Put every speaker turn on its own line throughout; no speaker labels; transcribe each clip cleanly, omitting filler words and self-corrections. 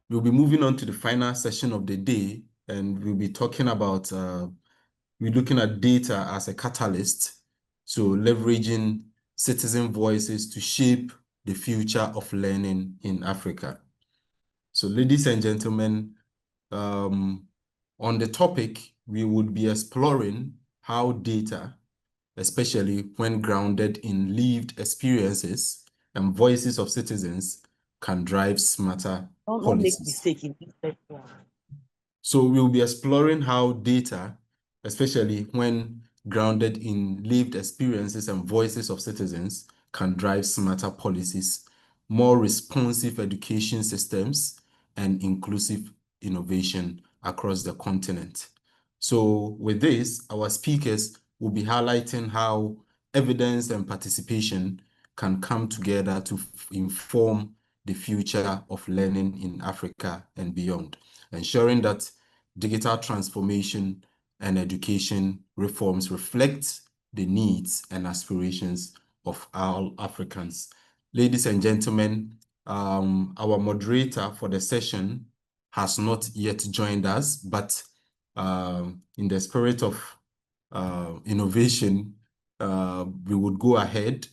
We'll be moving on to the final session of the day, and we'll be talking about, we're looking at data as a catalyst, so leveraging citizen voices to shape the future of learning in Africa. So ladies and gentlemen, on the topic, we would be exploring how data, especially when grounded in lived experiences and voices of citizens, can drive smarter
Don't make
policies.
mistake in this.
So we'll be exploring how data, especially when grounded in lived experiences and voices of citizens, can drive smarter policies, more responsive education systems, and inclusive innovation across the continent. So with this, our speakers will be highlighting how evidence and participation can come together to inform the future of learning in Africa and beyond, ensuring that digital transformation and education reforms reflect the needs and aspirations of all Africans. Ladies and gentlemen, our moderator for the session has not yet joined us, but in the spirit of innovation, we would go ahead.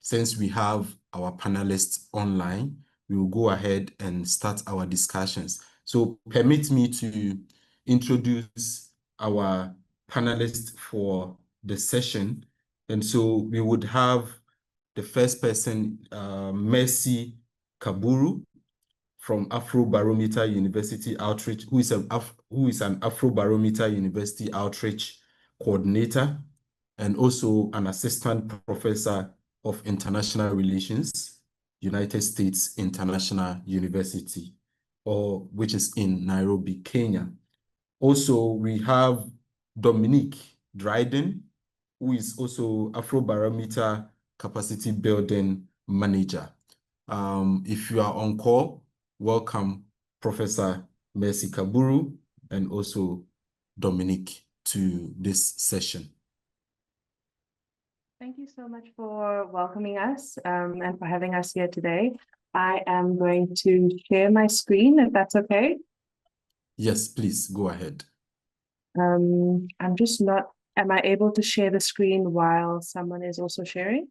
Since we have our panelists online, we will go ahead and start our discussions. So permit me to introduce our panelists for the session. And so we would have the first person, Mercy Kaburu from Afrobarometer University Outreach, who is an Afrobarometer University Outreach Coordinator and also an Assistant Professor of International Relations, United States International University, which is in Nairobi, Kenya. Also, we have Dominique Dryden, who is also Afrobarometer Capacity Building Manager. If you are on call, welcome Professor Mercy Kaburu and also Dominique to this session.
Thank you so much for welcoming us and for having us here today. I am going to share my screen, if that's okay.
Yes, please go ahead.
I'm just not, am I able to share the screen while someone is also sharing?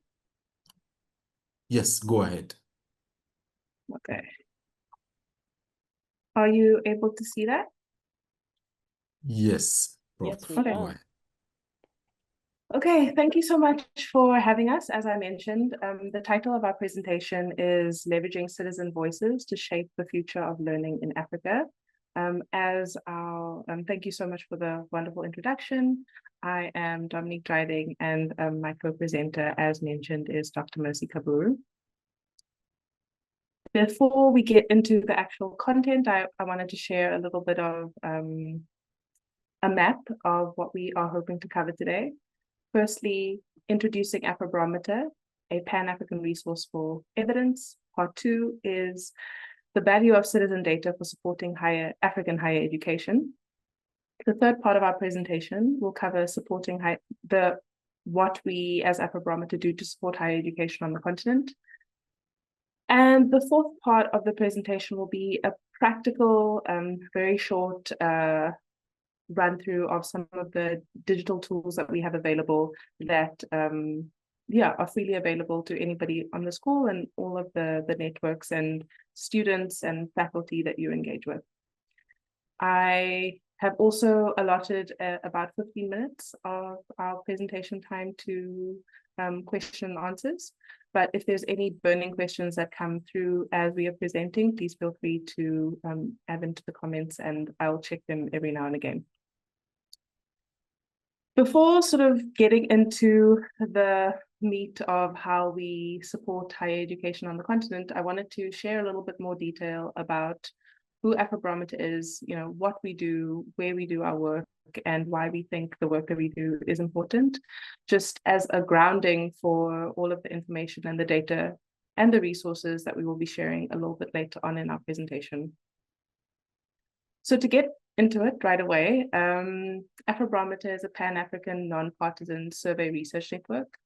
Yes, go ahead.
Okay. Are you able to see that?
Yes.
Yes, we
Okay.
are.
Okay, thank you so much for having us. As I mentioned, the title of our presentation is Leveraging Citizen Voices to Shape the Future of Learning in Africa. Thank you so much for the wonderful introduction. I am Dominique Dryden, and my co-presenter, as mentioned, is Dr. Mercy Kaburu. Before we get into the actual content, I wanted to share a little bit of a map of what we are hoping to cover today. Firstly, introducing Afrobarometer, a Pan-African resource for evidence. Part 2 is the value of citizen data for supporting African higher education. The third part of our presentation will cover supporting what we as Afrobarometer do to support higher education on the continent. And the fourth part of the presentation will be a practical, very short run through of some of the digital tools that we have available that are freely available to anybody on the call and all of the networks and students and faculty that you engage with. I have also allotted about 15 minutes of our presentation time to question and answers. But if there's any burning questions that come through as we are presenting, please feel free to add them to the comments and I'll check them every now and again. Before sort of getting into the meat of how we support higher education on the continent, I wanted to share a little bit more detail about who Afrobarometer is, what we do, where we do our work, and why we think the work that we do is important, just as a grounding for all of the information and the data and the resources that we will be sharing a little bit later on in our presentation. So to get into it right away, Afrobarometer is a Pan-African non-partisan survey research network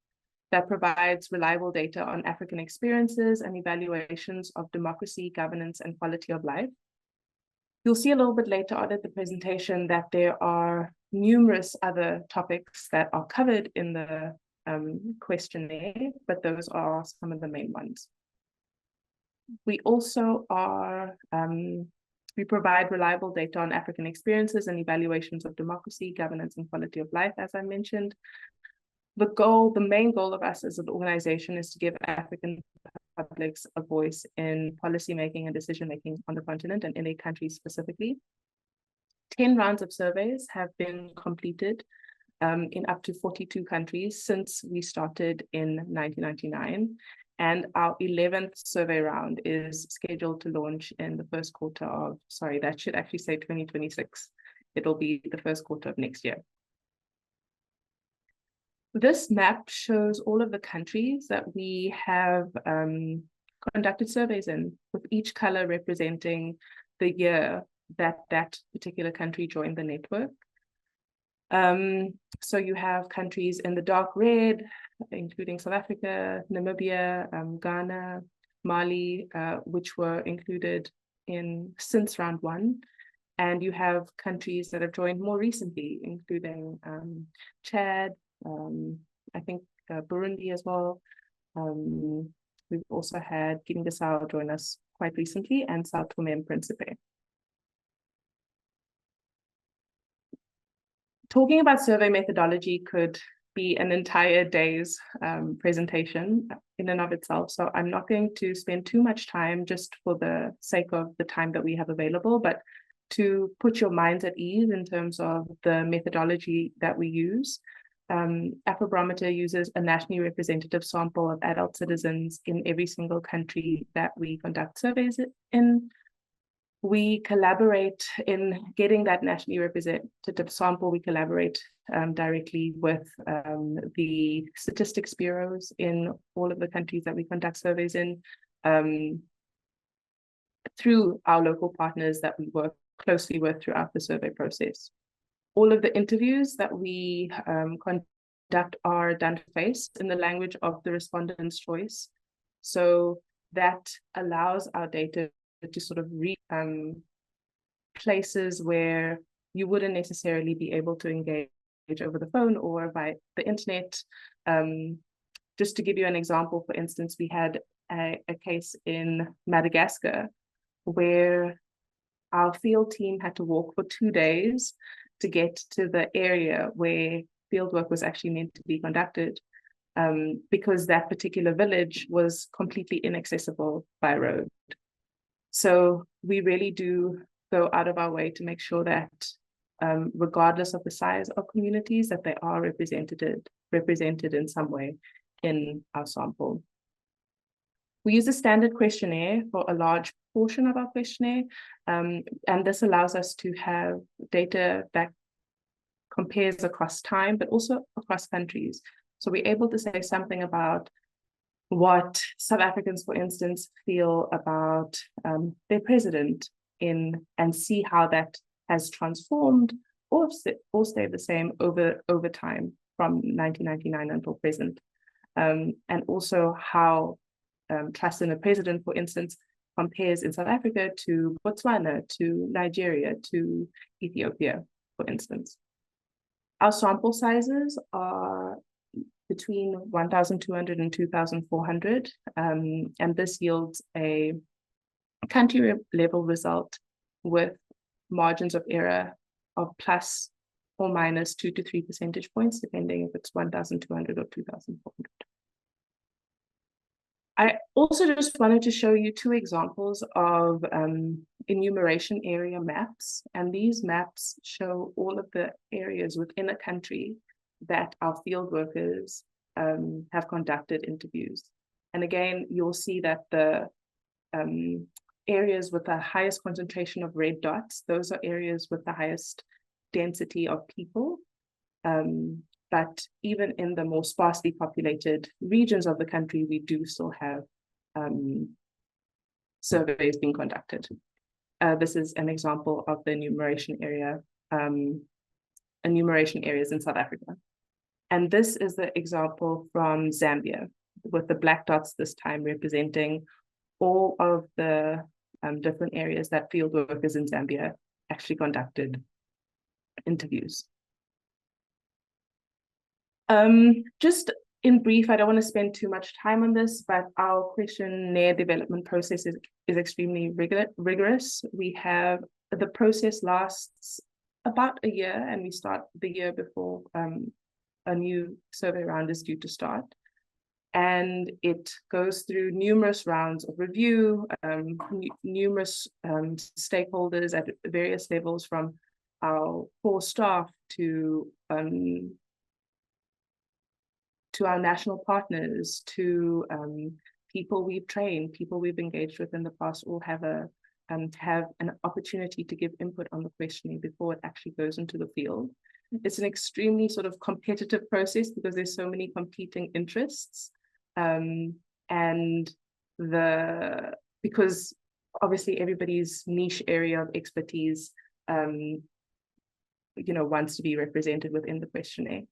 that provides reliable data on African experiences and evaluations of democracy, governance, and quality of life. You'll see a little bit later on in the presentation that there are numerous other topics that are covered in the questionnaire, but those are some of the main ones. We also we provide reliable data on African experiences and evaluations of democracy, governance, and quality of life, as I mentioned. The main goal of us as an organization is to give African publics a voice in policymaking and decision-making on the continent and in their countries specifically. 10 rounds of surveys have been completed in up to 42 countries since we started in 1999. And our 11th survey round is scheduled to launch in the first quarter of, sorry, that should actually say 2026. It'll be the first quarter of next year. This map shows all of the countries that we have conducted surveys in, with each color representing the year that that particular country joined the network. So you have countries in the dark red, including South Africa, Namibia, Ghana, Mali, which were included since round one. And you have countries that have joined more recently, including Chad, I think Burundi as well. We've also had Guinea-Bissau join us quite recently, and Sao Tome and Principe. Talking about survey methodology could be an entire day's presentation in and of itself. So I'm not going to spend too much time just for the sake of the time that we have available, but to put your minds at ease in terms of the methodology that we use. Afrobarometer uses a nationally representative sample of adult citizens in every single country that we conduct surveys in. We collaborate in getting that nationally representative sample. We collaborate directly with the statistics bureaus in all of the countries that we conduct surveys in, through our local partners that we work closely with throughout the survey process. All of the interviews that we conduct are done face in the language of the respondent's choice. So that allows our data to sort of reach places where you wouldn't necessarily be able to engage over the phone or by the internet. Just to give you an example, for instance, we had a case in Madagascar where our field team had to walk for 2 days to get to the area where fieldwork was actually meant to be conducted, because that particular village was completely inaccessible by road. So we really do go out of our way to make sure that, regardless of the size of communities, that they are represented in some way in our sample. We use a standard questionnaire for a large portion of our questionnaire, and this allows us to have data that compares across time, but also across countries. So we're able to say something about what South Africans, for instance, feel about their president and see how that has transformed or stayed the same over time from 1999 until present. And also how trust in a president, for instance, compares in South Africa to Botswana, to Nigeria, to Ethiopia, for instance. Our sample sizes are between 1,200 and 2,400, and this yields a country level result with margins of error of plus or minus 2 to 3 percentage points, depending if it's 1,200 or 2,400. I also just wanted to show you 2 examples of enumeration area maps, and these maps show all of the areas within a country that our field workers have conducted interviews. And again, you'll see that the areas with the highest concentration of red dots, those are areas with the highest density of people. But even in the more sparsely populated regions of the country, we do still have surveys being conducted. This is an example of the enumeration areas in South Africa. And this is the example from Zambia, with the black dots this time representing all of the different areas that field workers in Zambia actually conducted interviews. Just in brief, I don't want to spend too much time on this, but our questionnaire development process is extremely rigorous. We have, the process lasts about a year, and we start the year before a new survey round is due to start. And it goes through numerous rounds of review, numerous stakeholders at various levels, from our core staff to our national partners, to people we've trained, people we've engaged with in the past, all have an opportunity to give input on the questionnaire before it actually goes into the field. It's an extremely sort of competitive process because there's so many competing interests. Because obviously everybody's niche area of expertise, wants to be represented within the questionnaire.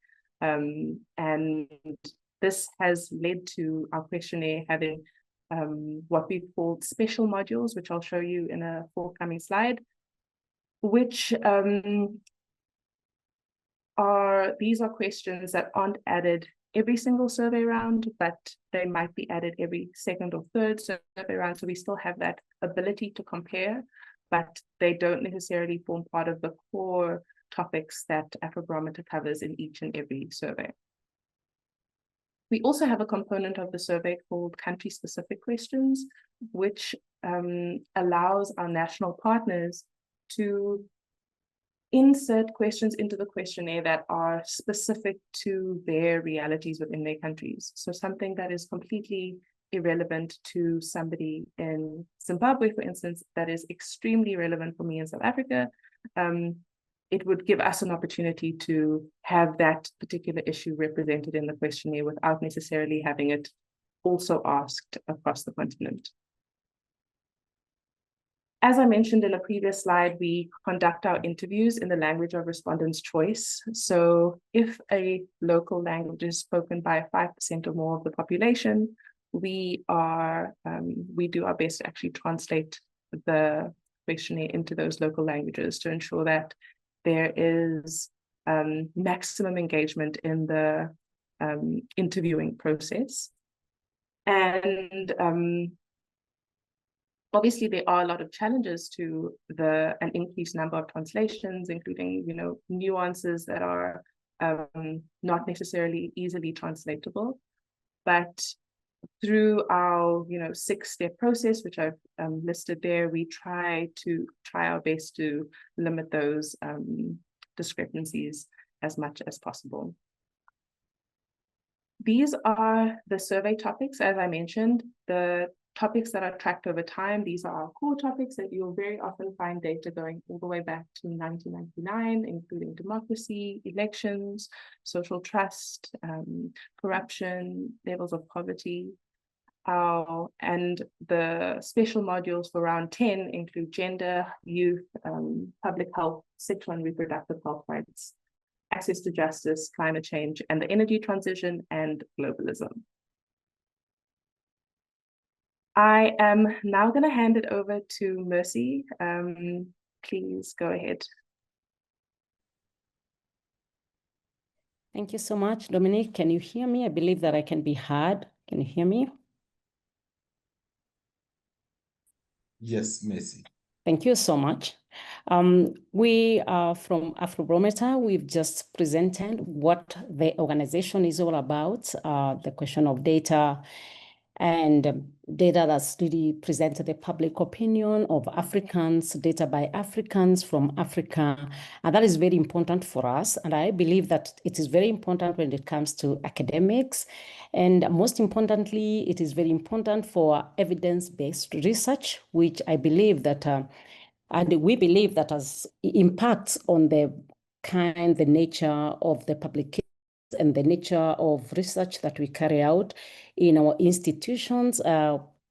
And this has led to our questionnaire having what we've called special modules, which I'll show you in a forthcoming slide, which these are questions that aren't added every single survey round, but they might be added every second or third survey round. So we still have that ability to compare, but they don't necessarily form part of the core topics that Afrobarometer covers in each and every survey. We also have a component of the survey called country-specific questions, which allows our national partners to insert questions into the questionnaire that are specific to their realities within their countries. So something that is completely irrelevant to somebody in Zimbabwe, for instance, that is extremely relevant for me in South Africa, it would give us an opportunity to have that particular issue represented in the questionnaire without necessarily having it also asked across the continent. As I mentioned in a previous slide, we conduct our interviews in the language of respondents' choice. So if a local language is spoken by 5% or more of the population, we do our best to actually translate the questionnaire into those local languages to ensure that there is maximum engagement in the interviewing process. And obviously, there are a lot of challenges to an increased number of translations, including nuances that are not necessarily easily translatable. But through our 6-step process, which I've listed there, we try our best to limit those discrepancies as much as possible. These are the survey topics, as I mentioned. The topics that are tracked over time, these are our core topics that you'll very often find data going all the way back to 1999, including democracy, elections, social trust, corruption, levels of poverty. And the special modules for round 10 include gender, youth, public health, sexual and reproductive health rights, access to justice, climate change, and the energy transition, and globalism. I am now going to hand it over to Mercy. Please go ahead.
Thank you so much, Dominique. Can you hear me? I believe that I can be heard. Can you hear me?
Yes, Mercy.
Thank you so much. We are from Afrobarometer. We've just presented what the organization is all about, the question of data, and data that's really presented the public opinion of Africans, data by Africans from Africa. And that is very important for us. And I believe that it is very important when it comes to academics. And most importantly, it is very important for evidence-based research, which I believe that, and we believe that has impacts on the nature of the publication and the nature of research that we carry out in our institutions,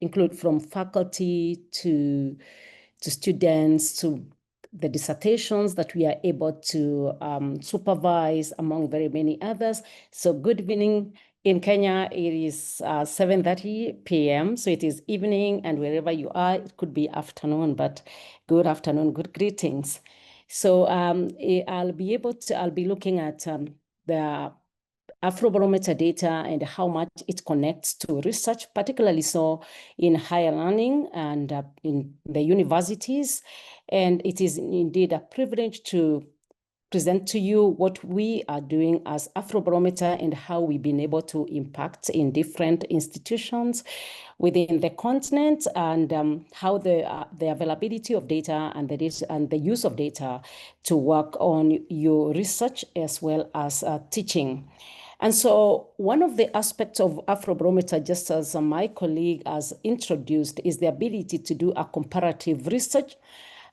include from faculty to students, to the dissertations that we are able to supervise, among very many others. So good evening, In Kenya, it is 7:30 p.m., so it is evening, and wherever you are, it could be afternoon, but good afternoon, good greetings. So I'll be looking at the Afrobarometer data and how much it connects to research, particularly so in higher learning and in the universities. And it is indeed a privilege to present to you what we are doing as Afrobarometer and how we've been able to impact in different institutions within the continent, and how the availability of data and the use of data to work on your research as well as teaching. And so one of the aspects of Afrobarometer, just as my colleague has introduced, is the ability to do a comparative research.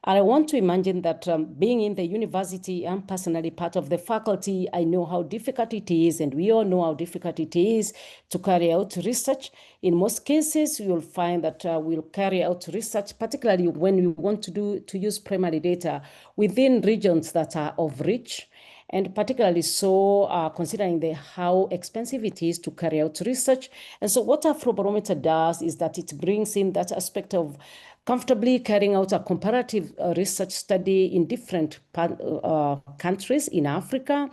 I want to imagine that being in the university, I'm personally part of the faculty. I know how difficult it is, and we all know how difficult it is to carry out research. In most cases, you'll find that we'll carry out research, particularly when we want to use primary data within regions that are of reach, and particularly so considering how expensive it is to carry out research. And so what Afrobarometer does is that it brings in that aspect of comfortably carrying out a comparative research study in different countries in Africa.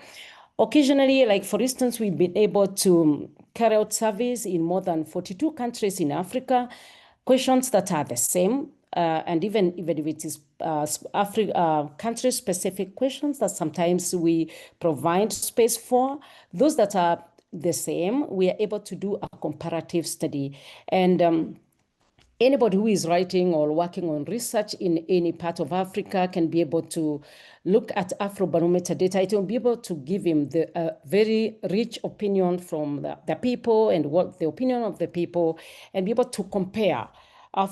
Occasionally, like for instance, we've been able to carry out surveys in more than 42 countries in Africa, questions that are the same, and even if it is country-specific questions that sometimes we provide space for, those that are the same, we are able to do a comparative study. And anybody who is writing or working on research in any part of Africa can be able to look at Afrobarometer data. It will be able to give him the very rich opinion from the people and what the opinion of the people, and be able to compare.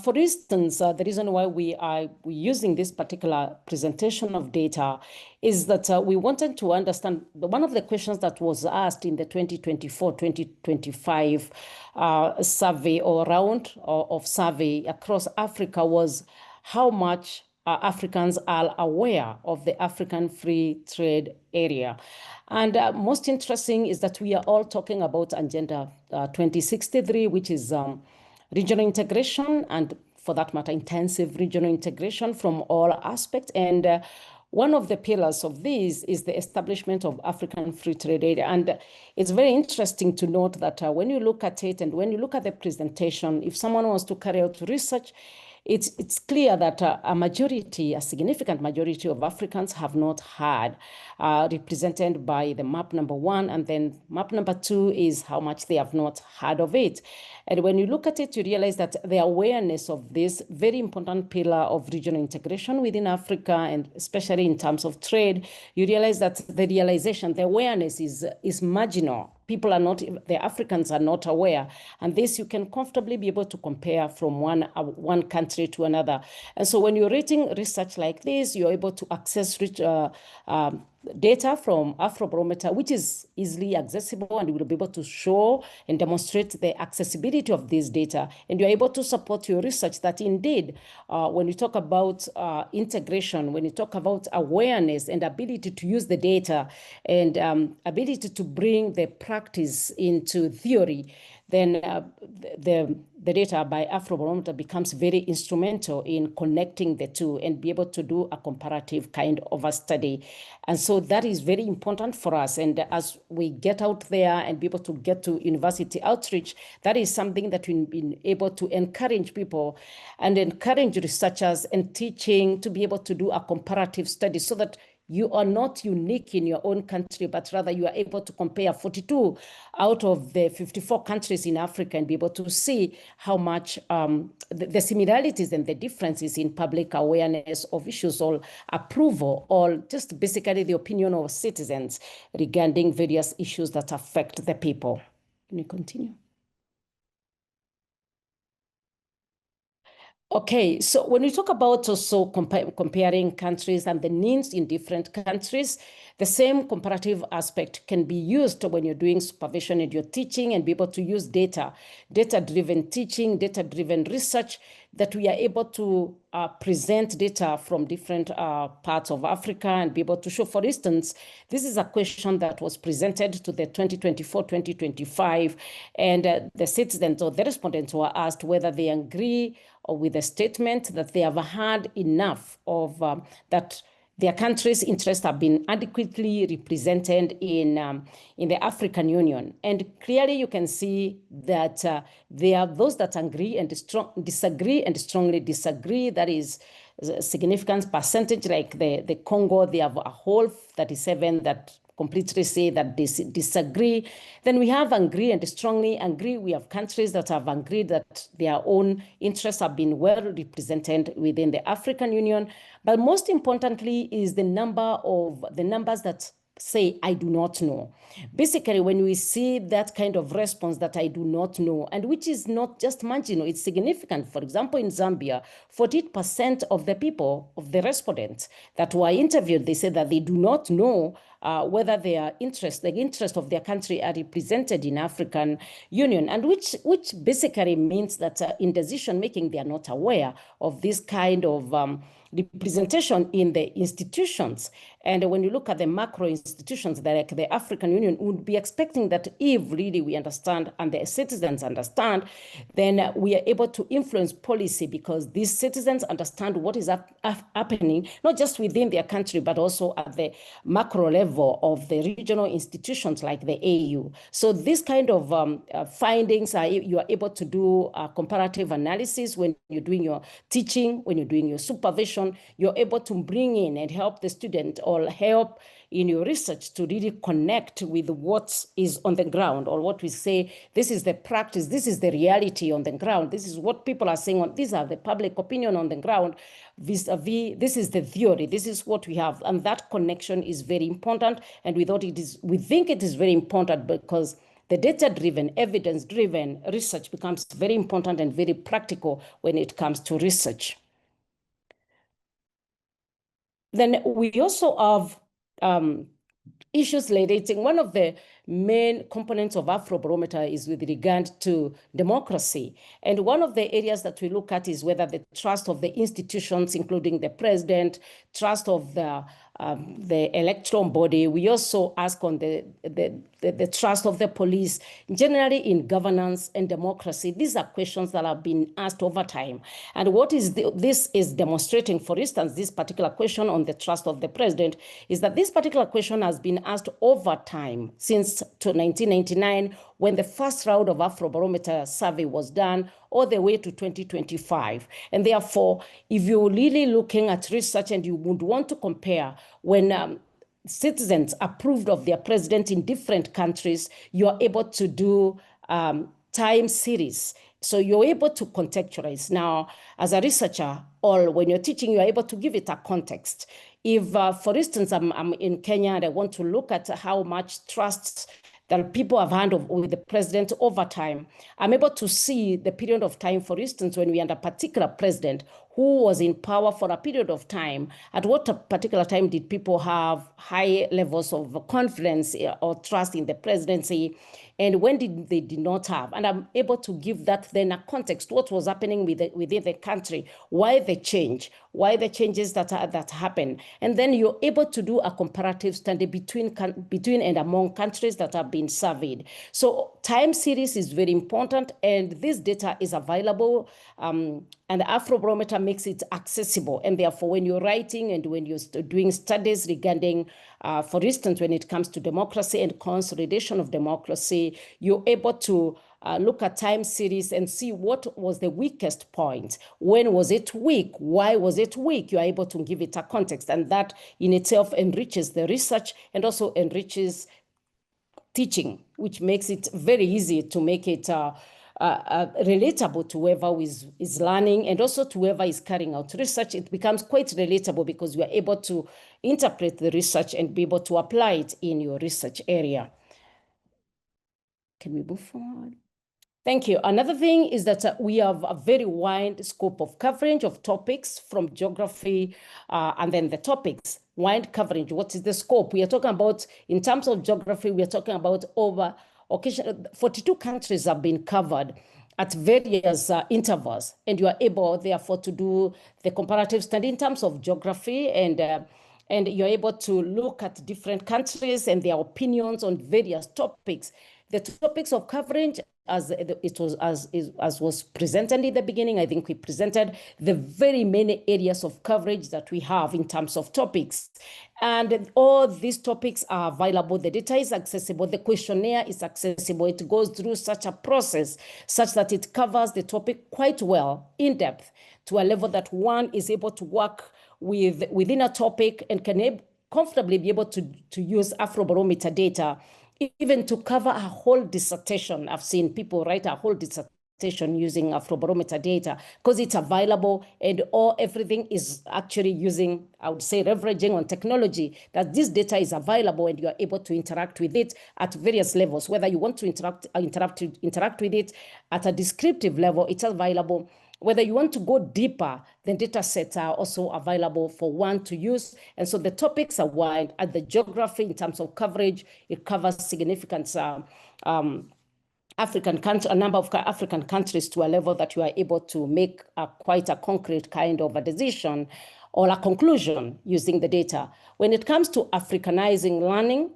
For instance, the reason why we are using this particular presentation of data is that we wanted to understand one of the questions that was asked in the 2024-2025 survey or round of survey across Africa was how much Africans are aware of the African Free Trade Area. And most interesting is that we are all talking about Agenda 2063, which is regional integration, and for that matter, intensive regional integration from all aspects. And one of the pillars of this is the establishment of African Free Trade Area. And it's very interesting to note that when you look at it and when you look at the presentation, if someone wants to carry out research, it's clear that a significant majority of Africans have not had represented by the map number 1, and then map number 2 is how much they have not heard of it. And when you look at it, you realize that the awareness of this very important pillar of regional integration within Africa, and especially in terms of trade, you realize that the awareness is marginal. The Africans are not aware. And this you can comfortably be able to compare from one country to another. And so when you're rating research like this, you're able to access data from Afrobarometer, which is easily accessible, and we'll be able to show and demonstrate the accessibility of this data. And you're able to support your research that indeed, when you talk about integration, when you talk about awareness and ability to use the data and ability to bring the practice into theory, then the data by Afrobarometer becomes very instrumental in connecting the two and be able to do a comparative kind of a study. And so that is very important for us. And as we get out there and be able to get to university outreach, that is something that we've been able to encourage people and encourage researchers and teaching to be able to do a comparative study so that you are not unique in your own country, but rather you are able to compare 42 out of the 54 countries in Africa and be able to see how much the similarities and the differences in public awareness of issues or approval or just basically the opinion of citizens regarding various issues that affect the people. Can you continue? Okay, so when we talk about also comparing countries and the needs in different countries, the same comparative aspect can be used when you're doing supervision and you're teaching and be able to use data-driven teaching, data-driven research that we are able to present data from different parts of Africa and be able to show, for instance, this is a question that was presented to the 2024-2025, and the citizens or the respondents were asked whether they agree with the statement that they have had enough of that their country's interests have been adequately represented in the African Union. And clearly you can see that there are those that agree and disagree and strongly disagree. That is a significant percentage, like the Congo, they have a whole 37 that completely say that they disagree. Then we have agree and strongly agree. We have countries that have agreed that their own interests have been well represented within the African Union. But most importantly is the numbers that say, I do not know. Basically, when we see that kind of response that I do not know, and which is not just marginal, it's significant. For example, in Zambia, 40% of the people, of the respondents that were interviewed, they said that they do not know whether the interest of their country are represented in African Union, and which basically means that in decision making, they are not aware of this kind of representation in the institutions. And when you look at the macro institutions, like the African Union, would be expecting that if really we understand and the citizens understand, then we are able to influence policy, because these citizens understand what is happening, not just within their country, but also at the macro level of the regional institutions like the AU. So this kind of findings, you are able to do comparative analysis when you're doing your teaching, when you're doing your supervision. You're able to bring in and help the student or help in your research to really connect with what is on the ground, or what we say, this is the practice, this is the reality on the ground, this is what people are saying, these are the public opinion on the ground, vis-a-vis, this is the theory, this is what we have. And that connection is very important. And we think it is very important because the data-driven, evidence-driven research becomes very important and very practical when it comes to research. Then we also have issues relating. One of the main components of Afrobarometer is with regard to democracy. And one of the areas that we look at is whether the trust of the institutions, including the president, trust of the electoral body. We also ask on the trust of the police, generally in governance and democracy. These are questions that have been asked over time. And what this is demonstrating, for instance, this particular question on the trust of the president, is that this particular question has been asked over time since 1999, when the first round of Afrobarometer survey was done, all the way to 2025. And therefore, if you're really looking at research and you would want to compare when citizens approved of their president in different countries, you're able to do time series. So you're able to contextualize. Now, as a researcher, or when you're teaching, you're able to give it a context. If, for instance, I'm in Kenya and I want to look at how much trust that people have had with the president over time, I'm able to see the period of time, for instance, when we had a particular president who was in power for a period of time, at what particular time did people have high levels of confidence or trust in the presidency, and when they did not have. And I'm able to give that then a context, what was happening within the country, why the changes that happen. And then you're able to do a comparative study between and among countries that have been surveyed. So time series is very important, and this data is available, and the Afrobarometer makes it accessible. And therefore, when you're writing and when you're doing studies regarding, for instance, when it comes to democracy and consolidation of democracy, you're able to look at time series and see what was the weakest point. When was it weak? Why was it weak? You're able to give it a context, and that in itself enriches the research and also enriches teaching, which makes it very easy to make it relatable to whoever is learning, and also to whoever is carrying out research. It becomes quite relatable because you are able to interpret the research and be able to apply it in your research area. Can we move forward? Thank you. Another thing is that we have a very wide scope of coverage of topics from geography, and then the topics, wide coverage. What is the scope? We are talking about, in terms of geography, we are talking about over 42 countries have been covered. at various intervals, and you are able, therefore, to do the comparative study in terms of geography, and you're able to look at different countries and their opinions on various topics. The topics of coverage, as was presented in the beginning, I think we presented the very many areas of coverage that we have in terms of topics. And all these topics are available. The data is accessible. The questionnaire is accessible. It goes through such a process such that it covers the topic quite well, in depth, to a level that one is able to work within a topic and can comfortably be able to use Afrobarometer data even to cover a whole dissertation. I've seen people write a whole dissertation using Afrobarometer data because it's available, and everything is actually using, I would say, leveraging on technology, that this data is available and you are able to interact with it at various levels. Whether you want to interact with it at a descriptive level, it's available. Whether you want to go deeper, the data sets are also available for one to use. And so the topics are wide. At the geography, in terms of coverage, it covers significant a number of African countries to a level that you are able to make quite a concrete kind of a decision or a conclusion using the data. When it comes to Africanizing learning,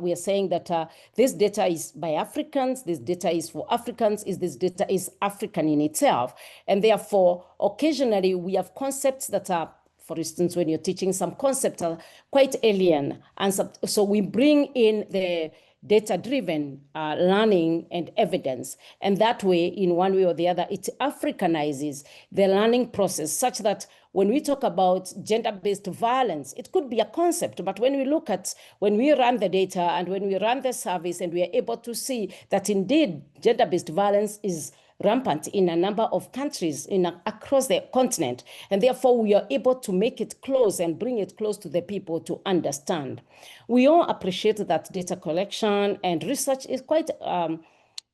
we are saying that this data is by Africans, this data is for Africans, this data is African in itself. And therefore, occasionally we have concepts that are, for instance, when you're teaching some concepts are quite alien. And so we bring in the data-driven learning and evidence. And that way, in one way or the other, it Africanizes the learning process such that when we talk about gender-based violence, it could be a concept, but when we run the data and when we run the service and we are able to see that indeed gender-based violence is rampant in a number of countries across the continent, and therefore we are able to make it close and bring it close to the people to understand. We all appreciate that data collection and research is quite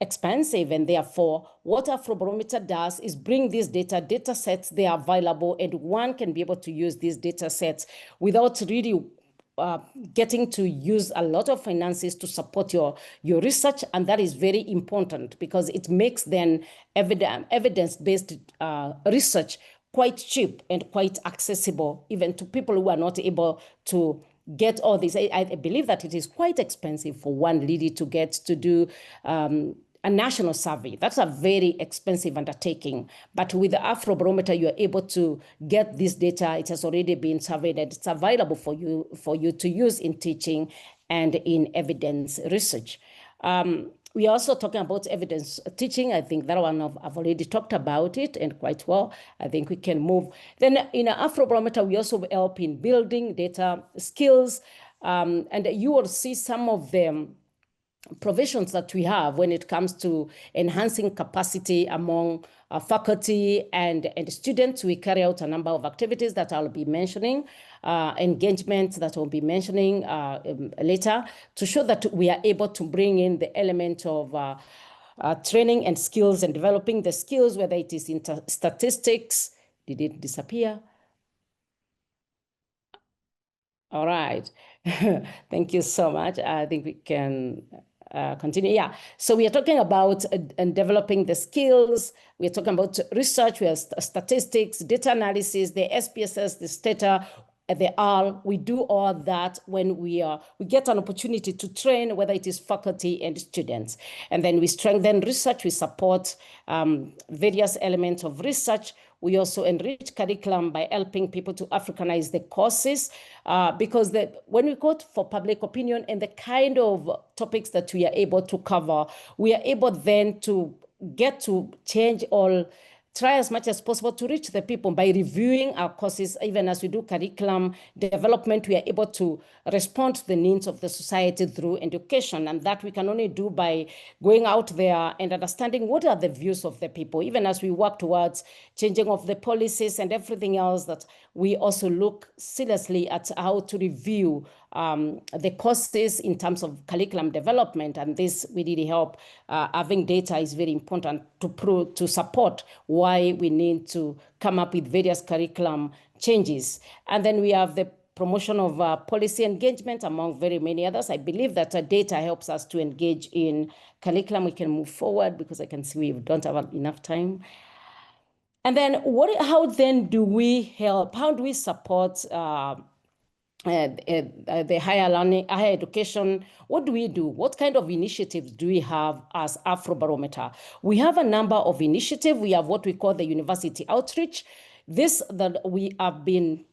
expensive, and therefore what Afrobarometer does is bring these data sets. They are available, and one can be able to use these data sets without really getting to use a lot of finances to support your research. And that is very important because it makes then evidence-based research quite cheap and quite accessible even to people who are not able to get all this. I believe that it is quite expensive for one lady to get to do a national survey. That's a very expensive undertaking. But with the Afrobarometer, you're able to get this data. It has already been surveyed and it's available for you to use in teaching and in evidence research. We are also talking about evidence teaching. I think that one I've already talked about it and quite well. I think we can move. Then in Afrobarometer, we also help in building data skills. And you will see some of them provisions that we have when it comes to enhancing capacity among faculty and students. We carry out a number of activities that I'll be mentioning, engagement that I'll be mentioning later, to show that we are able to bring in the element of training and skills and developing the skills, whether it is in statistics. Did it disappear? All right. Thank you so much. I think we can continue. Yeah. So we are talking about developing the skills. We are talking about research. We have statistics, data analysis, the SPSS, the STATA, the R. We do all that when we get an opportunity to train, whether it is faculty and students. And then we strengthen research. We support various elements of research. We also enrich curriculum by helping people to Africanize the courses because when we go for public opinion and the kind of topics that we are able to cover, we are able then to get to try as much as possible to reach the people by reviewing our courses. Even as we do curriculum development, we are able to respond to the needs of the society through education. And that we can only do by going out there and understanding what are the views of the people. Even as we work towards changing of the policies and everything else, that we also look seriously at how to review the courses in terms of curriculum development. And this will really help. Having data is very important to support why we need to come up with various curriculum changes. And then we have the promotion of policy engagement, among very many others. I believe that data helps us to engage in curriculum. We can move forward because I can see we don't have enough time. And then how then do we help? How do we support the higher learning, higher education? What do we do? What kind of initiatives do we have as Afrobarometer? We have a number of initiatives. We have what we call the university outreach. That we have been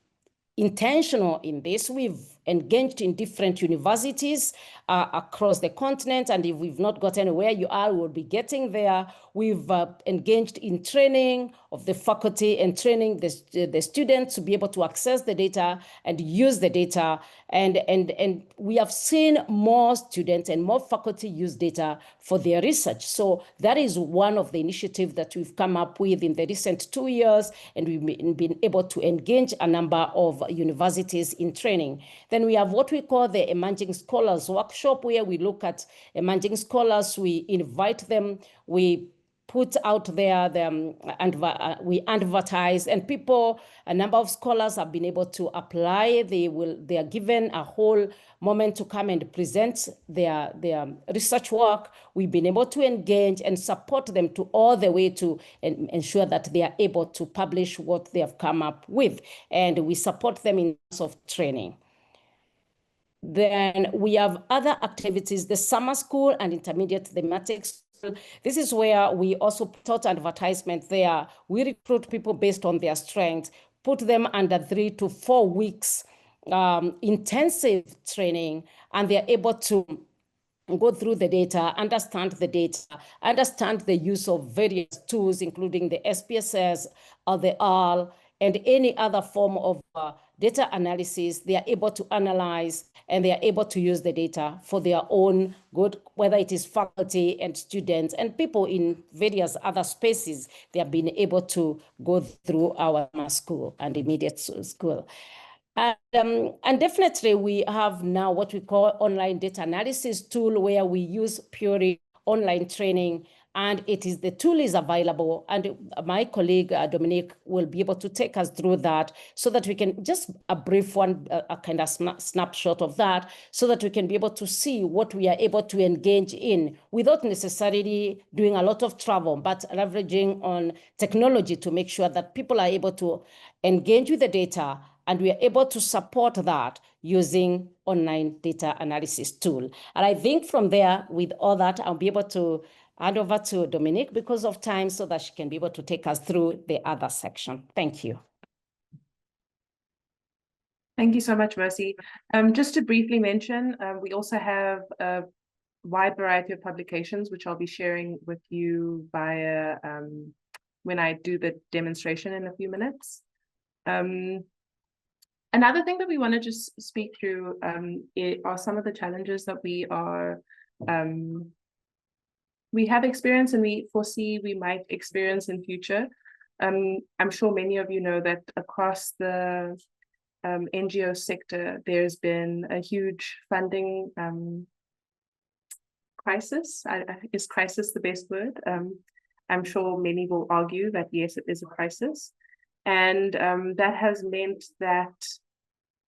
intentional in this. We've engaged in different universities across the continent, and if we've not gotten where you are, we'll be getting there. We've engaged in training of the faculty and training the students to be able to access the data and use the data. And we have seen more students and more faculty use data for their research. So that is one of the initiatives that we've come up with in the recent 2 years, and we've been able to engage a number of universities in training. Then we have what we call the Emerging Scholars Workshop, where we look at emerging scholars, we invite them, we put out there, we advertise, and a number of scholars have been able to apply. They are given a whole moment to come and present their research work. We've been able to engage and support them to all the way to ensure that they are able to publish what they have come up with. And we support them in terms of training. Then we have other activities, the summer school and intermediate thematic school. This is where we also put out advertisement there. We recruit people based on their strengths, put them under 3 to 4 weeks intensive training, and they're able to go through the data, understand the use of various tools, including the SPSS or the R, and any other form of data analysis. They are able to analyze, and they are able to use the data for their own good, whether it is faculty and students and people in various other spaces. They have been able to go through our school and immediate school. And definitely we have now what we call online data analysis tool, where we use purely online training, and the tool is available, and my colleague Dominique will be able to take us through that, so that we can just a brief one, a kind of snapshot of that, so that we can be able to see what we are able to engage in without necessarily doing a lot of travel, but leveraging on technology to make sure that people are able to engage with the data, and we are able to support that using online data analysis tool. And I think from there, with all that, I'll be able to hand over to Dominique because of time, so that she can be able to take us through the other section. Thank you.
Thank you so much, Mercy. Just to briefly mention, we also have a wide variety of publications, which I'll be sharing with you via when I do the demonstration in a few minutes. Another thing that we want to just speak through are some of the challenges that we have experienced and we foresee we might experience in future. I'm sure many of you know that across the NGO sector, there's been a huge funding crisis. Is crisis the best word? I'm sure many will argue that yes, it is a crisis. And that has meant that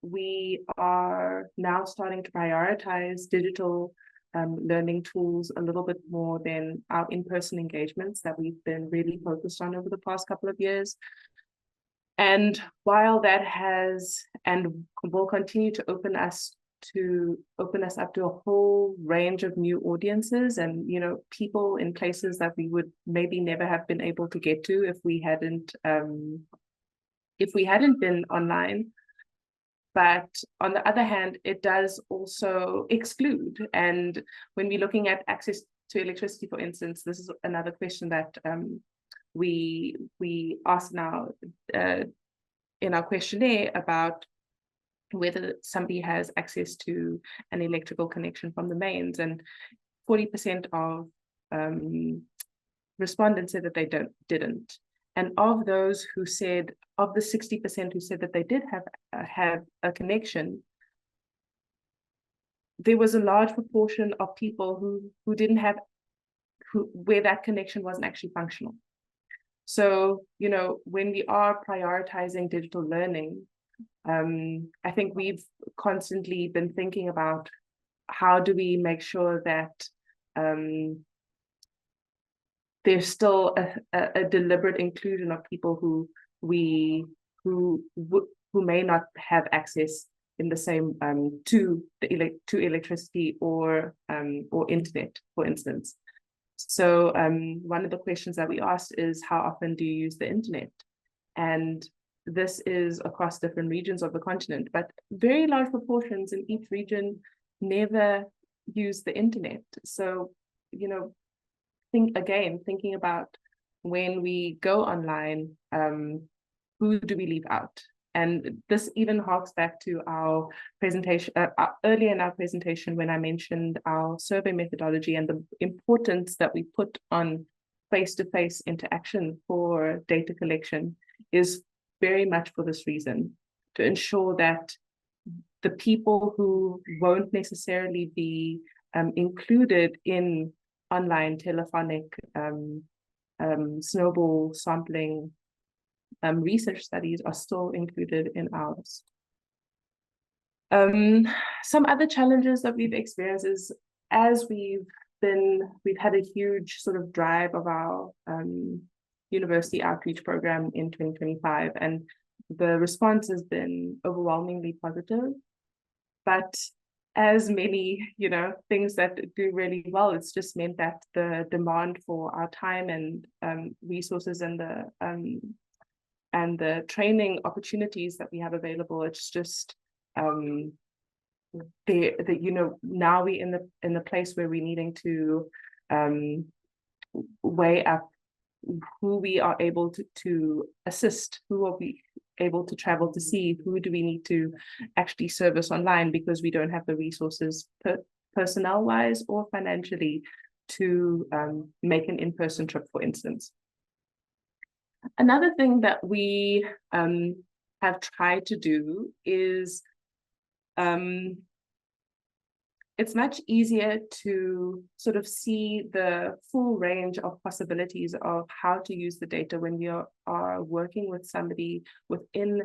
we are now starting to prioritize digital learning tools a little bit more than our in-person engagements that we've been really focused on over the past couple of years. And while that has and will continue to open us up to a whole range of new audiences and people in places that we would maybe never have been able to get to if we hadn't been online. But on the other hand, it does also exclude. And when we're looking at access to electricity, for instance, this is another question that we ask now in our questionnaire about whether somebody has access to an electrical connection from the mains. And 40% of respondents said that they didn't. And of those who said, of the 60% who said that they did have a connection, there was a large proportion of people who didn't have, where that connection wasn't actually functional. So, when we are prioritizing digital learning, I think we've constantly been thinking about how do we make sure that there's still a deliberate inclusion of people who may not have access in the same to electricity or internet, for instance. So one of the questions that we asked is, how often do you use the internet? And this is across different regions of the continent, but very large proportions in each region never use the internet. So, you know, thinking about when we go online, who do we leave out? And this even harks back to our presentation, earlier in our presentation, when I mentioned our survey methodology and the importance that we put on face-to-face interaction for data collection is very much for this reason, to ensure that the people who won't necessarily be included in online telephonic snowball sampling research studies are still included in ours. Some other challenges that we've experienced is, as we've had a huge sort of drive of our university outreach program in 2025, and the response has been overwhelmingly positive. But as many, you know, things that do really well, it's just meant that the demand for our time and resources and the training opportunities that we have available, it's just you know, now we in the place where we're needing to weigh up who we are able to assist, who are we able to travel to see, who do we need to actually service online, because we don't have the resources personnel wise or financially to make an in-person trip, for instance. Another thing that we have tried to do is it's much easier to sort of see the full range of possibilities of how to use the data when we are working with somebody within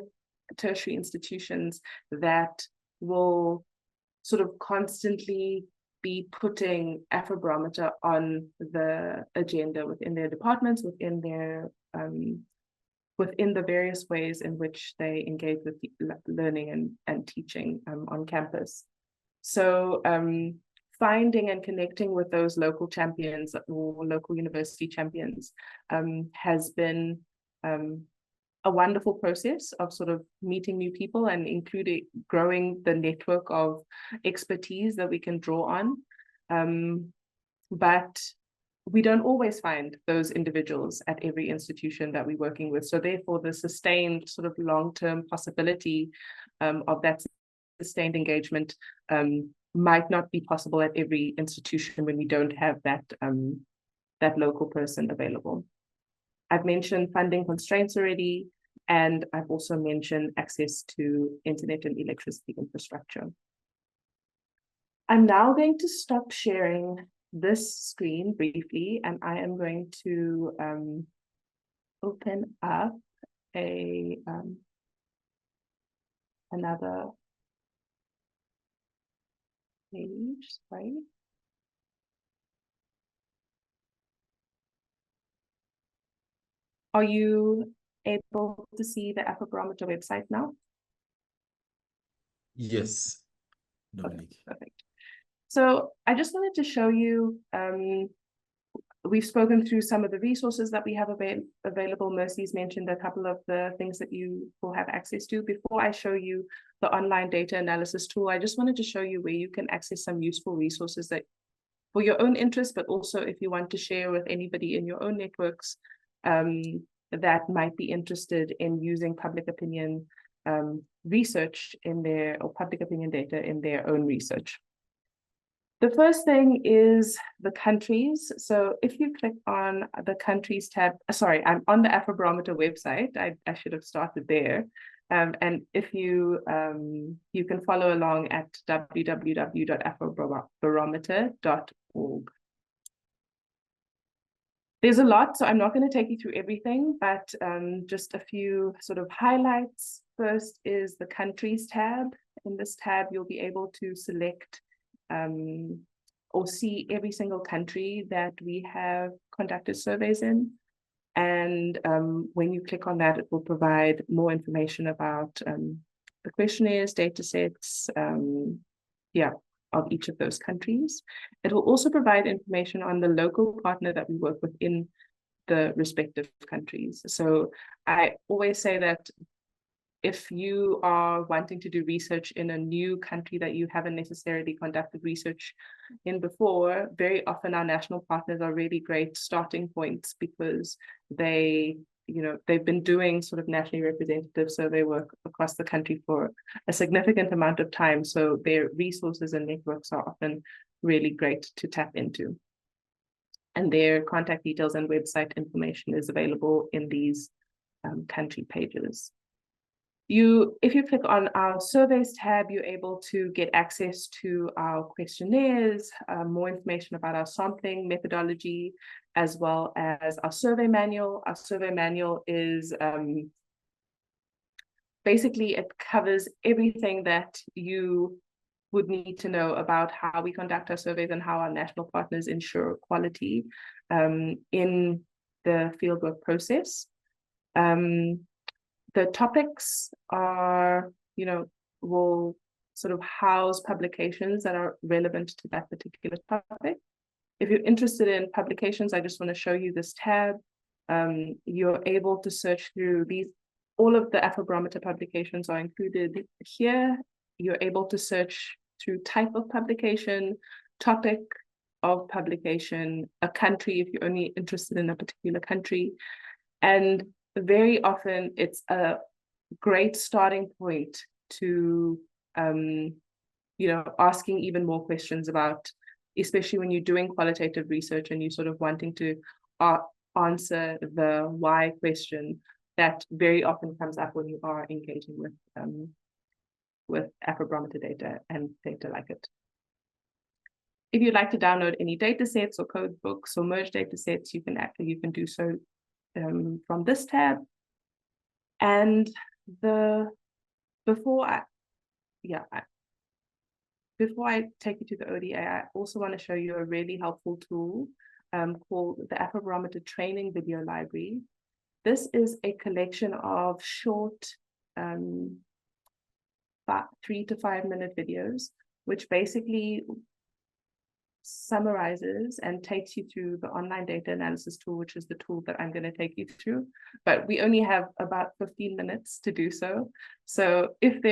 tertiary institutions that will sort of constantly be putting Afrobarometer on the agenda within their departments, within the various ways in which they engage with learning and teaching on campus. So finding and connecting with those local champions or local university champions has been a wonderful process of sort of meeting new people and including growing the network of expertise that we can draw on. But we don't always find those individuals at every institution that we're working with. So therefore, the sustained sort of long-term possibility of that sustained engagement might not be possible at every institution when we don't have that local person available. I've mentioned funding constraints already, and I've also mentioned access to internet and electricity infrastructure. I'm now going to stop sharing this screen briefly, and I am going to open up another page, sorry. Are you able to see the Afrobarometer website now?
Yes, Dominique.
Okay, perfect. So I just wanted to show you, we've spoken through some of the resources that we have available. Mercy's mentioned a couple of the things that you will have access to. Before I show you the online data analysis tool, I just wanted to show you where you can access some useful resources that for your own interest, but also if you want to share with anybody in your own networks that might be interested in using public opinion research in or public opinion data in their own research. The first thing is the countries. So if you click on the countries tab, sorry, I'm on the Afrobarometer website. I should have started there. And if you you can follow along at www.afrobarometer.org. There's a lot, so I'm not going to take you through everything, but just a few sort of highlights. First is the countries tab. In this tab, you'll be able to select or see every single country that we have conducted surveys in. And when you click on that, it will provide more information about the questionnaires, data sets, of each of those countries. It will also provide information on the local partner that we work with in the respective countries. So I always say that if you are wanting to do research in a new country that you haven't necessarily conducted research in before, very often our national partners are really great starting points because they've been doing sort of nationally representative survey work across the country for a significant amount of time. So their resources and networks are often really great to tap into. And their contact details and website information is available in these country pages. If you click on our surveys tab, you're able to get access to our questionnaires, more information about our sampling methodology, as well as our survey manual. Our survey manual is basically, it covers everything that you would need to know about how we conduct our surveys and how our national partners ensure quality in the fieldwork process. The topics are, will sort of house publications that are relevant to that particular topic. If you're interested in publications, I just want to show you this tab. You're able to search through these. All of the Afrobarometer publications are included here. You're able to search through type of publication, topic of publication, a country if you're only interested in a particular country. And very often it's a great starting point to asking even more questions about, especially when you're doing qualitative research and you're sort of wanting to answer the why question that very often comes up when you are engaging with Afrobarometer data and data like it. If you'd like to download any data sets or code books or merge data sets, you can do so from this tab. And before I take you to the ODA, I also want to show you a really helpful tool called the Afrobarometer Training Video Library. This is a collection of short 3 to 5 minute videos, which basically summarizes and takes you through the online data analysis tool, which is the tool that I'm going to take you through. But we only have about 15 minutes to do so. So if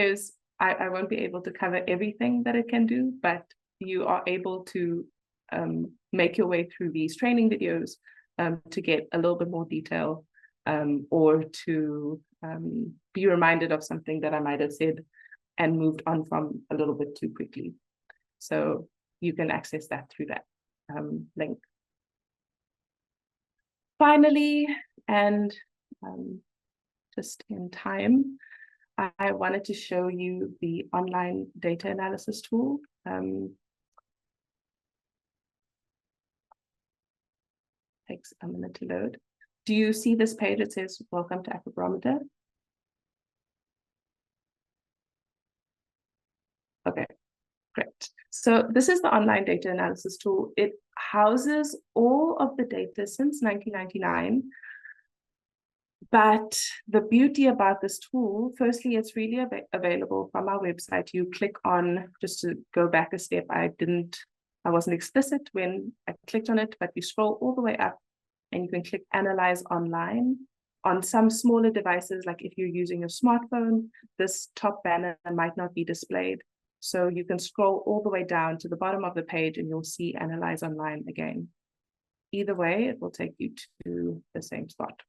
I won't be able to cover everything that it can do, but you are able to make your way through these training videos to get a little bit more detail or to be reminded of something that I might have said and moved on from a little bit too quickly. So you can access that through that link. Finally, and just in time, I wanted to show you the online data analysis tool. Takes a minute to load. Do you see this page? It says, "Welcome to Afrobarometer." Okay, great. So this is the online data analysis tool. It houses all of the data since 1999. But the beauty about this tool, firstly, it's really available from our website. You click on, just to go back a step, I wasn't explicit when I clicked on it, but you scroll all the way up and you can click Analyze Online. On some smaller devices, like if you're using a smartphone, this top banner might not be displayed. So you can scroll all the way down to the bottom of the page and you'll see Analyze Online again. Either way, it will take you to the same spot.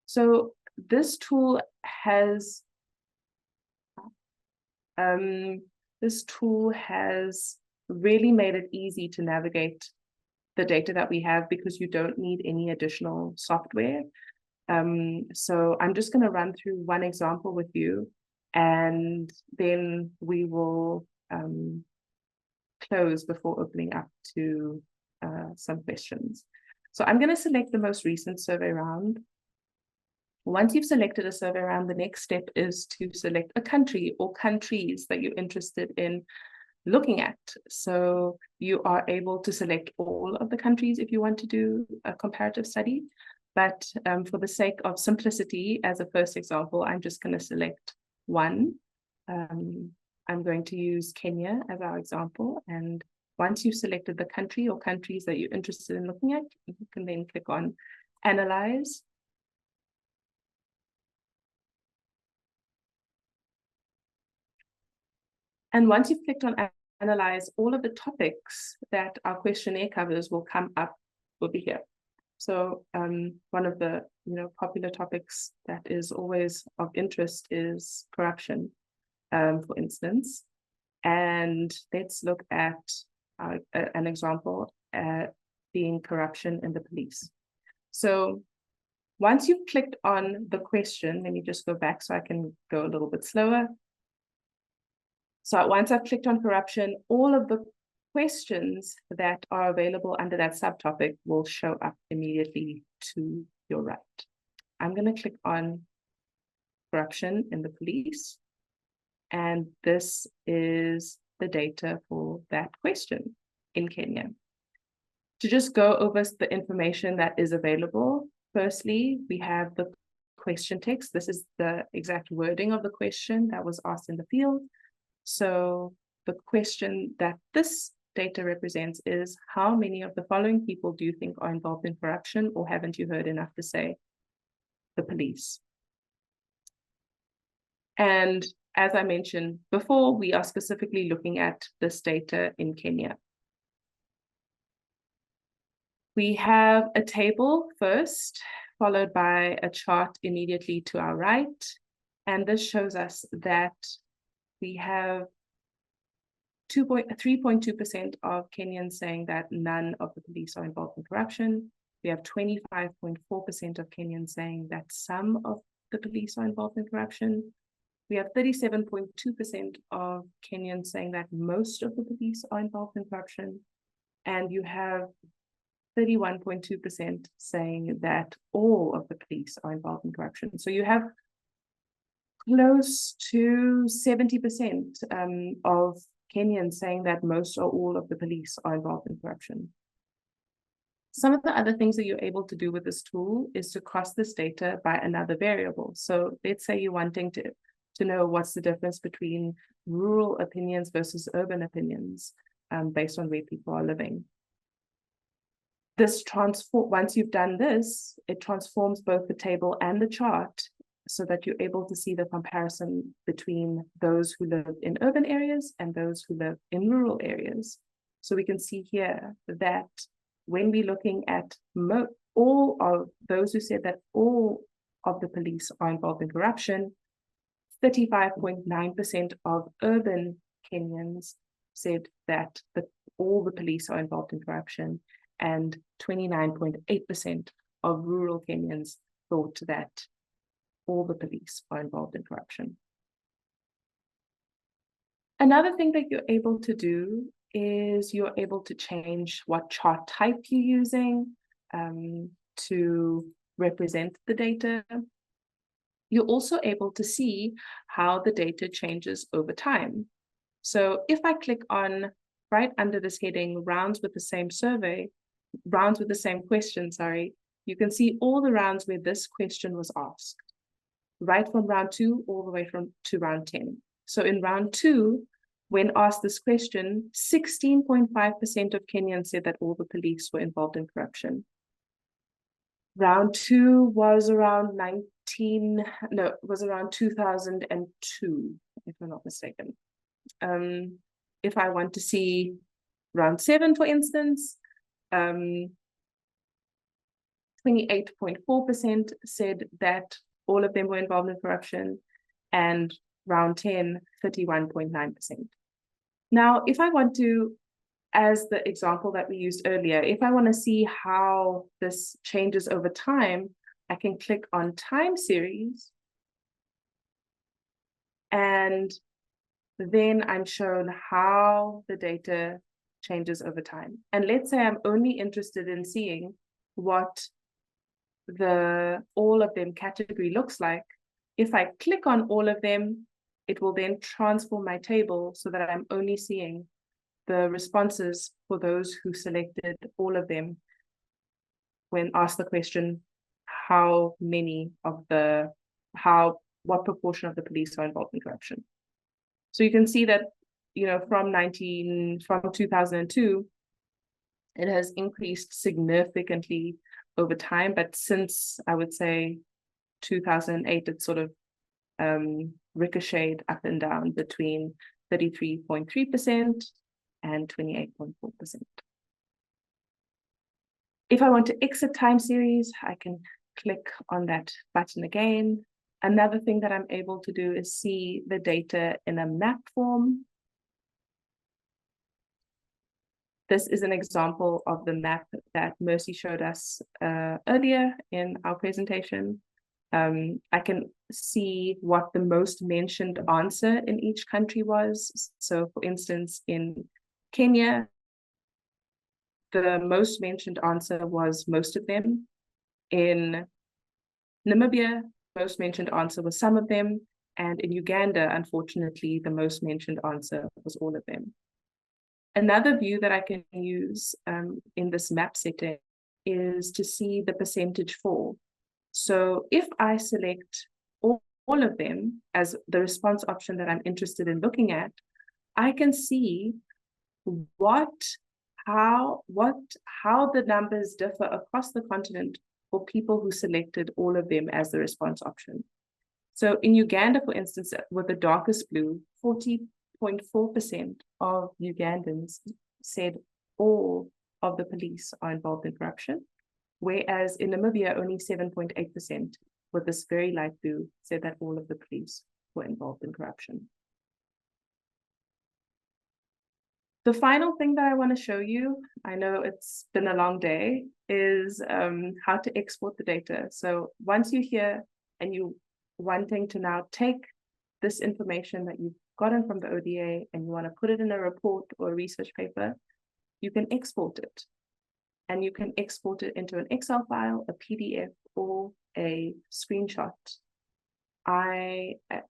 So this tool has really made it easy to navigate the data that we have because you don't need any additional software. So I'm just going to run through one example with you, and then we will close before opening up to some questions. So I'm going to select the most recent survey round. Once you've selected a survey round, the next step is to select a country or countries that you're interested in looking at. So you are able to select all of the countries if you want to do a comparative study. But for the sake of simplicity, as a first example, I'm just going to select one. I'm going to use Kenya as our example. And once you've selected the country or countries that you're interested in looking at, you can then click on Analyze. And once you've clicked on Analyze, all of the topics that our questionnaire covers will come up over here. So one of the popular topics that is always of interest is corruption, for instance. And let's look at an example being corruption in the police. So once you've clicked on the question, let me just go back so I can go a little bit slower. So once I've clicked on corruption, all of the questions that are available under that subtopic will show up immediately to your right. I'm going to click on corruption in the police. And this is the data for that question in Kenya. To just go over the information that is available, firstly, we have the question text. This is the exact wording of the question that was asked in the field. So the question that this data represents is, how many of the following people do you think are involved in corruption, or haven't you heard enough to say? The police. And as I mentioned before, we are specifically looking at this data in Kenya. We have a table first, followed by a chart immediately to our right. And this shows us that we have 3.2% of Kenyans saying that none of the police are involved in corruption. We have 25.4% of Kenyans saying that some of the police are involved in corruption. We have 37.2% of Kenyans saying that most of the police are involved in corruption. And you have 31.2% saying that all of the police are involved in corruption. So you have close to 70% of Kenyans saying that most or all of the police are involved in corruption. Some of the other things that you're able to do with this tool is to cross this data by another variable. So let's say you're wanting to know what's the difference between rural opinions versus urban opinions based on where people are living. Once you've done this, it transforms both the table and the chart so that you're able to see the comparison between those who live in urban areas and those who live in rural areas. So we can see here that when we're looking at all of those who said that all of the police are involved in corruption, 35.9% of urban Kenyans said that all the police are involved in corruption, and 29.8% of rural Kenyans thought that all the police are involved in corruption. Another thing that you're able to do is you're able to change what chart type you're using to represent the data. You're also able to see how the data changes over time. So if I click on right under this heading, rounds with the same question, you can see all the rounds where this question was asked, right from round 2 all the way to round 10. So in round 2, when asked this question, 16.5% of Kenyans said that all the police were involved in corruption. Round 2 was around 2002, if I'm not mistaken. If I want to see round 7, for instance, 28.4% said that all of them were involved in corruption, and round 10, 31.9%. Now, if I want to, as the example that we used earlier, if I want to see how this changes over time, I can click on time series, and then I'm shown how the data changes over time. And let's say I'm only interested in seeing what the all of them category looks like, if I click on all of them, it will then transform my table so that I'm only seeing the responses for those who selected all of them when asked the question, what proportion of the police are involved in corruption? So you can see that, from 2002, it has increased significantly over time, but since I would say 2008, it's sort of ricocheted up and down between 33.3% and 28.4%. If I want to exit time series, I can click on that button again. Another thing that I'm able to do is see the data in a map form. This is an example of the map that Mercy showed us earlier in our presentation. I can see what the most mentioned answer in each country was. So for instance, in Kenya, the most mentioned answer was most of them. In Namibia, most mentioned answer was some of them. And in Uganda, unfortunately, the most mentioned answer was all of them. Another view that I can use in this map setting is to see the percentage fall. So if I select all of them as the response option that I'm interested in looking at, I can see how the numbers differ across the continent for people who selected all of them as the response option. So in Uganda, for instance, with the darkest blue, 40.4% of Ugandans said all of the police are involved in corruption, whereas in Namibia, only 7.8% with this very light blue said that all of the police were involved in corruption. The final thing that I want to show you, I know it's been a long day, is how to export the data. So once you're here and you wanting to now take this information that you've gotten from the ODA and you want to put it in a report or a research paper, you can export it. And you can export it into an Excel file, a PDF, or a screenshot. Let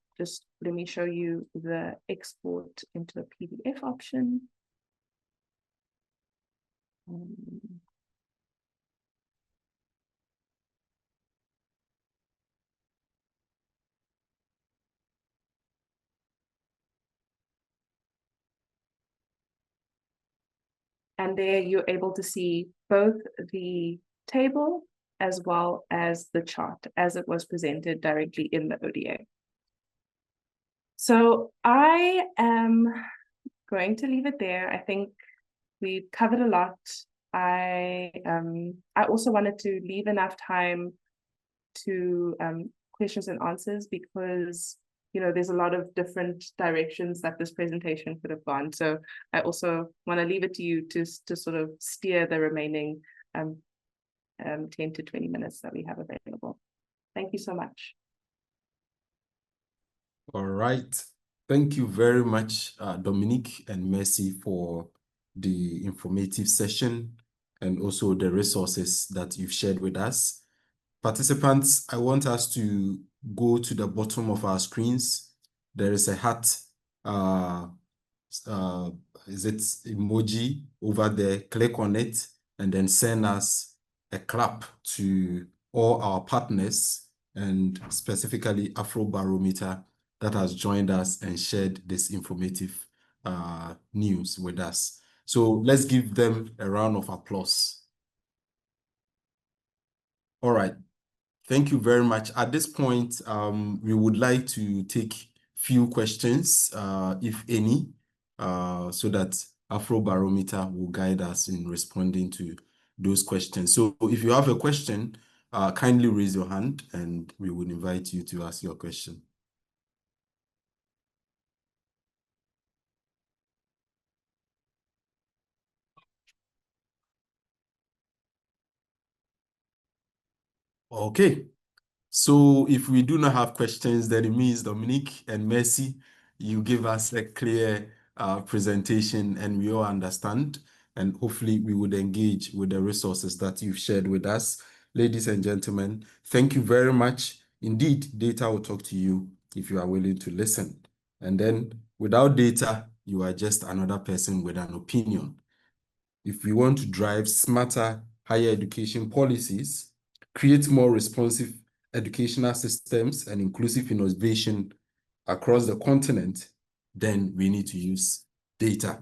me show you the export into a PDF option. And there you're able to see both the table as well as the chart as it was presented directly in the ODA. So I am going to leave it there. I think we've covered a lot. I also wanted to leave enough time to questions and answers because there's a lot of different directions that this presentation could have gone. So I also want to leave it to you to sort of steer the remaining 10 to 20 minutes that we have available. Thank you so much.
All right. Thank you very much, Dominique and Mercy, for the informative session and also the resources that you've shared with us. Participants, I want us to go to the bottom of our screens. There is a heart, is it emoji over there? Click on it and then send us a clap to all our partners and specifically Afrobarometer that has joined us and shared this informative news with us. So let's give them a round of applause. All right. Thank you very much. At this point, we would like to take few questions, if any, so that Afrobarometer will guide us in responding to those questions. So if you have a question, kindly raise your hand and we will invite you to ask your question. Okay. So if we do not have questions, then it means Dominique and Mercy, you give us a clear presentation and we all understand. And hopefully we would engage with the resources that you've shared with us. ladies and gentlemen, thank you very much. Indeed, data will talk to you if you are willing to listen. And then without data, you are just another person with an opinion. If we want to drive smarter higher education policies, create more responsive educational systems and inclusive innovation across the continent, then we need to use data.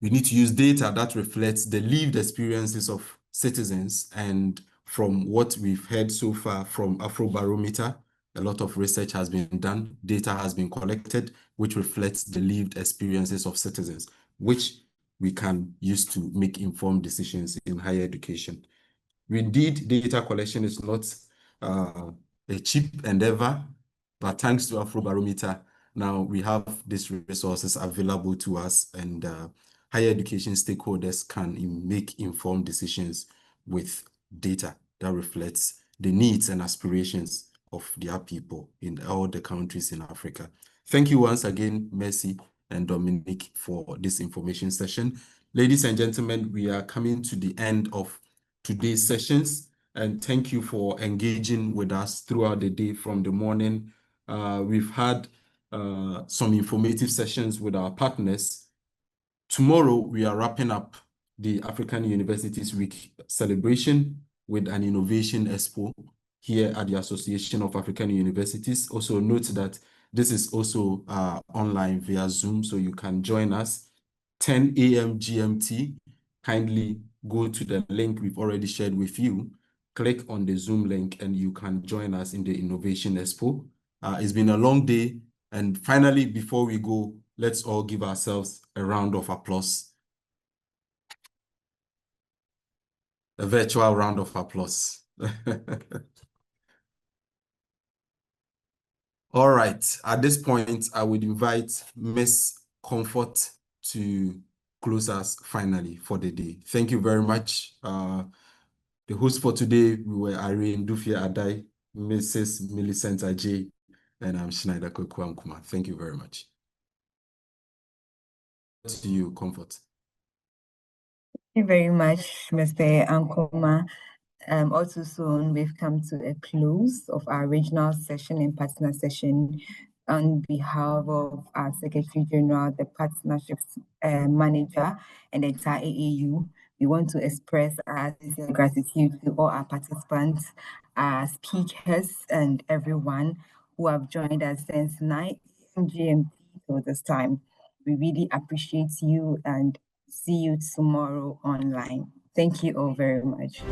We need to use data that reflects the lived experiences of citizens. And from what we've heard so far from Afrobarometer, a lot of research has been done, data has been collected, which reflects the lived experiences of citizens, which we can use to make informed decisions in higher education. Indeed, data collection is not a cheap endeavor, but thanks to Afrobarometer, now we have these resources available to us, and higher education stakeholders can make informed decisions with data that reflects the needs and aspirations of their people in all the countries in Africa. Thank you once again, Mercy and Dominique, for this information session. Ladies and gentlemen, we are coming to the end of today's sessions, and thank you for engaging with us throughout the day from the morning. We've had some informative sessions with our partners. Tomorrow, we are wrapping up the African Universities Week celebration with an innovation expo here at the Association of African Universities. Also note that this is also online via Zoom, so you can join us 10 a.m. GMT. Kindly go to the link we've already shared with you, click on the Zoom link, and you can join us in the Innovation Expo. It's been a long day. And finally, before we go, let's all give ourselves a round of applause. A virtual round of applause. All right. At this point, I would invite Ms. Comfort to close us finally for the day. Thank you very much. The hosts for today, we were Irene Dufia Adai, Mrs. Millicent Ajay, and I'm Schneider Kokwamkuma. Thank you very much. To you, Comfort.
Thank you very much, Mr. Ankoma. Also soon, we've come to a close of our regional session and partner session. On behalf of our Secretary General, the Partnerships Manager, and the entire AAU, we want to express our sincere gratitude to all our participants, our speakers, and everyone who have joined us since 9 GMT till this time. We really appreciate you and see you tomorrow online. Thank you all very much.